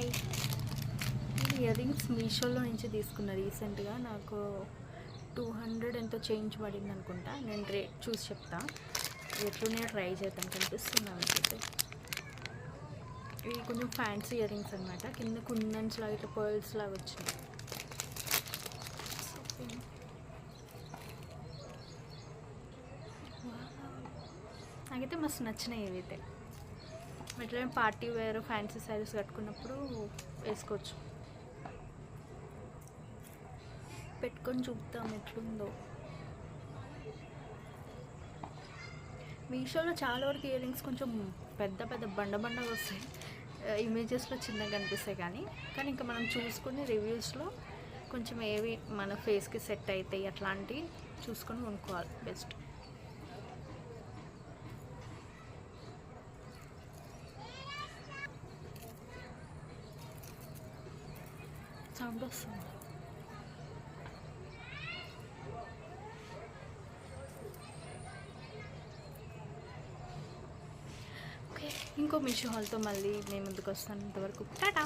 Hi. Ear rings మీషోలో నుంచి తీసుకున్న రీసెంట్గా. నాకు 200 ఎంతో చేంజ్ పడింది అనుకుంటా. నేను రేట్ చూసి చెప్తా, ఎట్లున్నాయో ట్రై చేద్దాం. కనిపిస్తుంది మనకైతే. ఇవి కొంచెం ఫ్యాన్సీ ఇయర్ రింగ్స్ అనమాట. కింద కుందన్స్ లాగా ఇట్లా పర్ల్స్ లాగా వచ్చినాయి. నాకైతే మస్తు నచ్చినాయి ఇవైతే. ఎట్లా పార్టీ వేర్ ఫ్యాన్సీ శారీస్ కట్టుకున్నప్పుడు వేసుకోవచ్చు. పెట్టుకొని చూపుతాం ఎట్లుందో. మీషోలో చాలా వరకు ఇయర్ రింగ్స్ కొంచెం పెద్ద పెద్ద బండగా వస్తాయి. ఇమేజెస్లో చిన్నగా కనిపిస్తాయి, కానీ ఇంకా మనం చూసుకుని రివ్యూస్లో కొంచెం ఏవి మన ఫేస్కి సెట్ అవుతాయి అట్లాంటివి చూసుకొని కొనుక్కోవాలి బెస్ట్. సౌండ్ వస్తుంది. ఓకే, ఇంకో మీషో హాల్తో మళ్ళీ మేము ముందుకు వస్తాను. ఇంతవరకు టాటా.